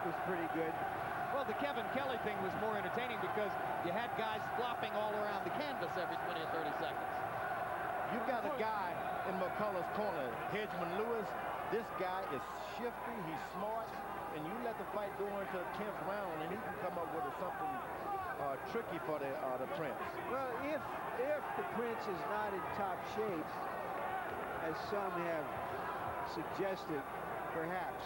was pretty good. Well, the Kevin Kelly thing was more entertaining because you had guys flopping all around the canvas every 20 or 30 seconds. You've got a guy in McCullough's corner, Hedgeman Lewis. This guy is shifty, he's smart, and you let the fight go into the 10th round, and he can come up with something tricky for the Prince. Well, if the Prince is not in top shape, as some have suggested, perhaps,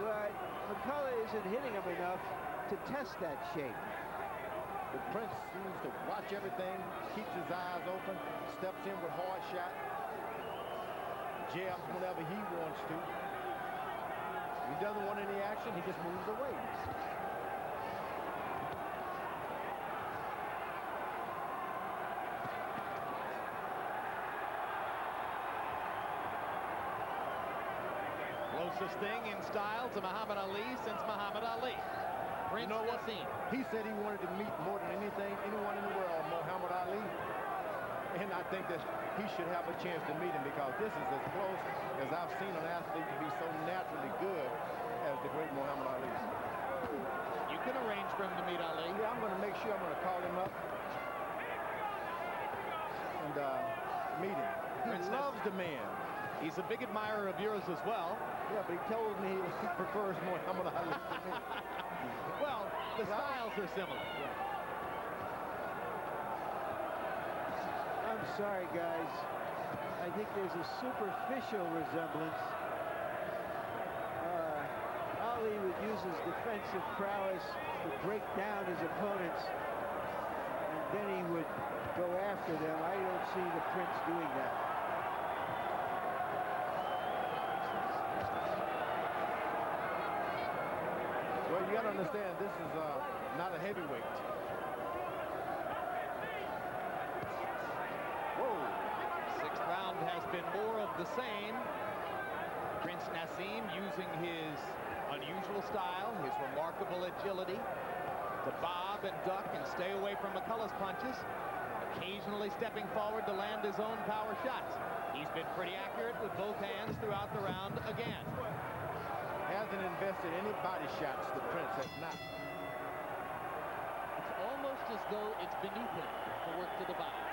but McCullough isn't hitting him enough to test that shape. The Prince seems to watch everything, keeps his eyes open, steps in with hard shot, jabs whenever he wants to. He doesn't want any action, he just moves away. Closest thing in style to Muhammad Ali since Muhammad Ali. Prince Naseem. He said he wanted to meet more than anyone in the world, Muhammad Ali. And I think that he should have a chance to meet him because this is as close as I've seen an athlete to be so naturally good as the great Muhammad Ali. You can arrange for him to meet Ali. Yeah, I'm going to make sure I'm going to call him up and meet him. He loves the man. He's a big admirer of yours as well. Yeah, but he told me he prefers Muhammad Ali to me. Well, the styles are similar. I'm sorry, guys. I think there's a superficial resemblance. Ali would use his defensive prowess to break down his opponents, and then he would go after them. I don't see the Prince doing that. Well, you got to understand, this is not a heavyweight. Whoa. Sixth round has been more of the same. Prince Naseem using his unusual style, his remarkable agility to bob and duck and stay away from McCullough's punches, occasionally stepping forward to land his own power shots. He's been pretty accurate with both hands throughout the round again. Hasn't invested any body shots, the Prince has not. It's almost as though it's beneath him to work to the body.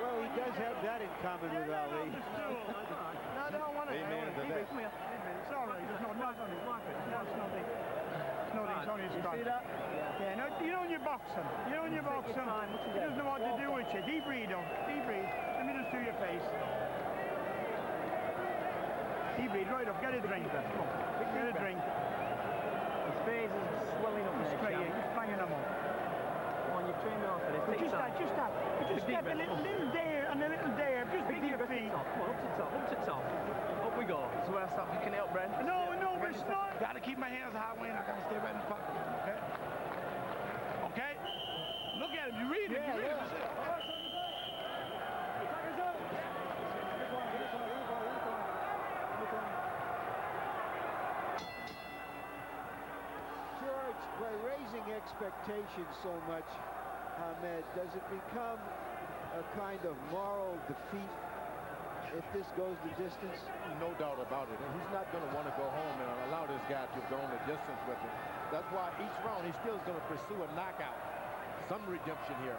Well, he does have that in common with Ali. No, I don't want to. Amen to that. It's all right. There's no knots on his market. No, it's nothing. It's nothing. It's only his strong. See that? Yeah, no, you know when you're boxing. You know when you're boxing. He doesn't know what to do with you. Deep breathe, though. Deep breathe. Let me just do your face. Deep breathe. Right up. Get a drink. Come on. Get a drink. His face is swelling up. Just try it. Just banging them up. You've trained off for this. Just that. Just step a little there and a little there. Just big your feet. Come on, up to top. Up we go. So I stop. You can help, Brent. No, but it's not. Gotta keep my hands high when I gotta stay right in the pocket. Okay? Okay? Look at him. You read him. You read him. George, by raising expectations so much, Ahmed, does it become a kind of moral defeat if this goes the distance? No doubt about it. And he's not going to want to go home and allow this guy to go on the distance with him. That's why each round he's still going to pursue a knockout. Some redemption here.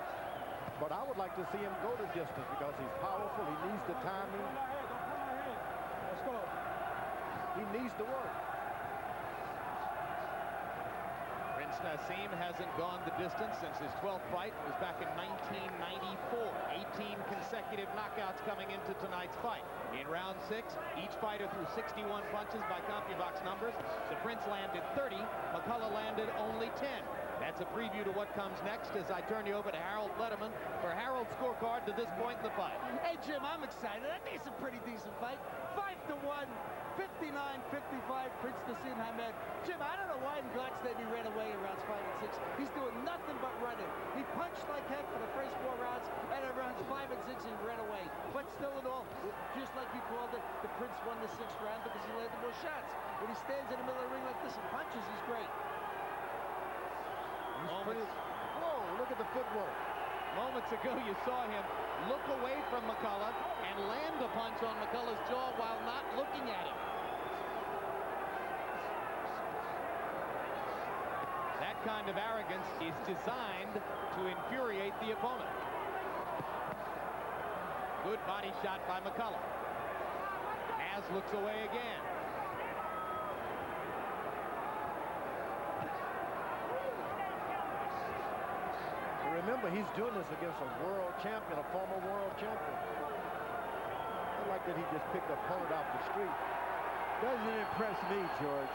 But I would like to see him go the distance because he's powerful. He needs the timing. Let's go. He needs to work. Prince Naseem hasn't gone the distance since his 12th fight. It was back in 1994. 18 consecutive knockouts coming into tonight's fight. In round 6, each fighter threw 61 punches by CompuBox numbers. The Prince landed 30. McCullough landed only 10. That's a preview to what comes next as I turn you over to Harold Letterman for Harold's scorecard to this point in the fight. Hey, Jim, I'm excited. That is a pretty decent fight. 5-1, 59-55, Prince Naseem Hamed. Jim, I don't know why in God's name he ran away in rounds 5 and 6. He's doing nothing but running. He punched like heck for the first 4 rounds, and in rounds 5 and 6 he ran away. But still in all, just like you called it, the Prince won the 6th round because he landed more shots. When he stands in the middle of the ring like this and punches, he's great. Whoa, look at the footwork. Moments ago, you saw him look away from McCullough and land a punch on McCullough's jaw while not looking at him. kind of arrogance is designed to infuriate the opponent. Good body shot by McCullough. Has looks away again. Remember, he's doing this against a world champion, a former world champion. I like that he just picked an opponent off the street. Doesn't impress me, George.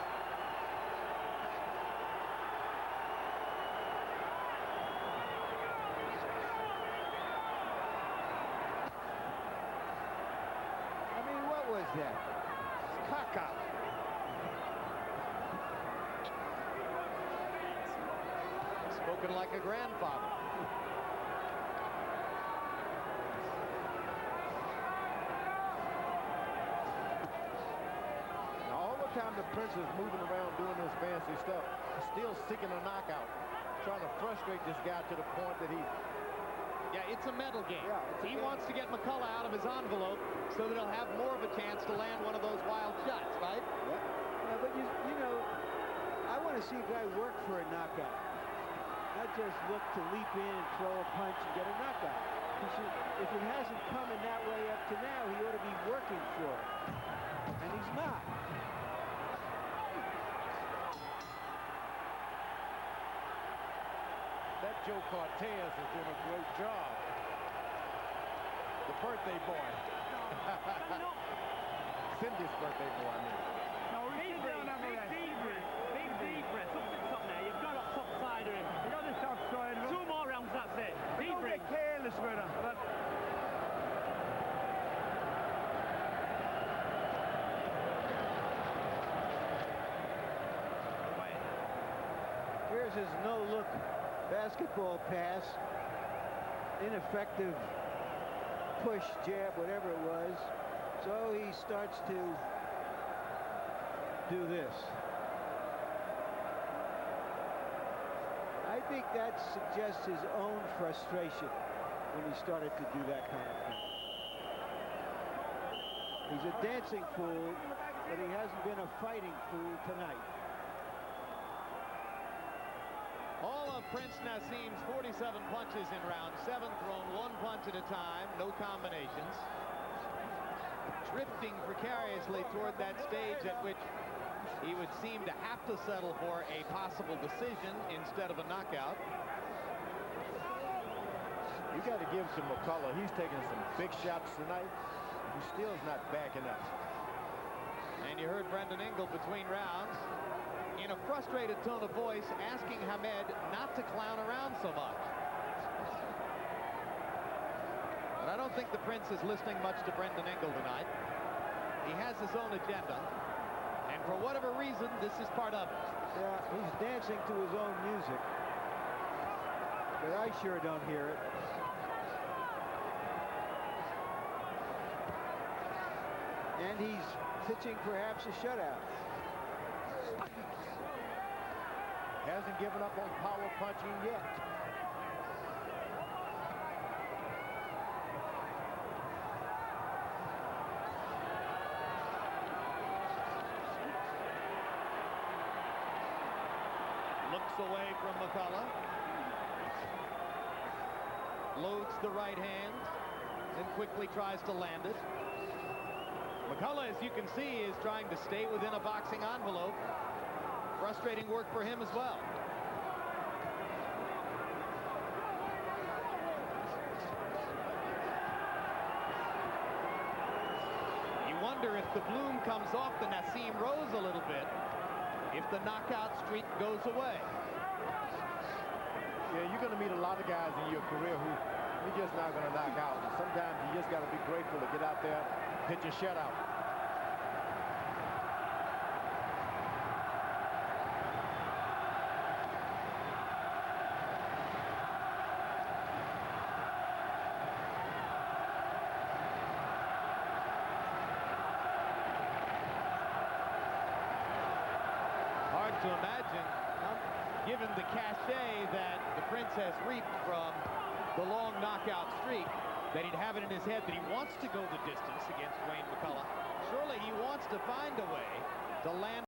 I mean, what was that? Cock out. Spoken like a grandfather. Time the Prince is moving around doing this fancy stuff, still seeking a knockout, trying to frustrate this guy to the point that he... Yeah, it's a mental game. Yeah, he wants to get McCullough out of his envelope so that he'll have more of a chance to land one of those wild shots, right? Yeah, yeah, but you know, I want to see a guy work for a knockout, not just look to leap in and throw a punch and get a knockout. If it hasn't come in that way up to now, he ought to be working for it, and he's not. That Joe Cortez is doing a great job. The birthday boy. Cindy's birthday boy, I mean. No, he's down that way. Big deep breath. Something's up there. You've got to top side of him. You got the top side of him. 2 more rounds, that's it. Deep Don't breath. get careless with him. Here's his no-look basketball pass. Ineffective push, jab, whatever it was. So he starts to do this. I think that suggests his own frustration when he started to do that kind of thing. He's a dancing fool, but he hasn't been a fighting fool tonight. All of Prince Naseem's 47 punches in round 7, thrown 1 punch at a time, no combinations. Drifting precariously toward that stage at which he would seem to have to settle for a possible decision instead of a knockout. You got to give to McCullough. He's taking some big shots tonight. He still is not backing up. And you heard Brendan Ingle between rounds, in a frustrated tone of voice, asking Hamed not to clown around so much. But I don't think the Prince is listening much to Brendan Ingle tonight. He has his own agenda, and for whatever reason, this is part of it. Yeah, he's dancing to his own music, but I sure don't hear it. And he's pitching perhaps a shutout. Hasn't given up on power punching yet. Looks away from McCullough. Loads the right hand, then quickly tries to land it. McCullough, as you can see, is trying to stay within a boxing envelope. Frustrating work for him as well. You wonder if the bloom comes off the Naseem Rose a little bit, if the knockout streak goes away. Yeah, you're going to meet a lot of guys in your career who you're just not going to knock out. And sometimes you just got to be grateful to get out there, pitch a shutout. Hard to imagine, given the cachet that the Prince has reaped from the long knockout streak, that he'd have it in his head that he wants to go the distance against Wayne McCullough. Surely he wants to find a way to land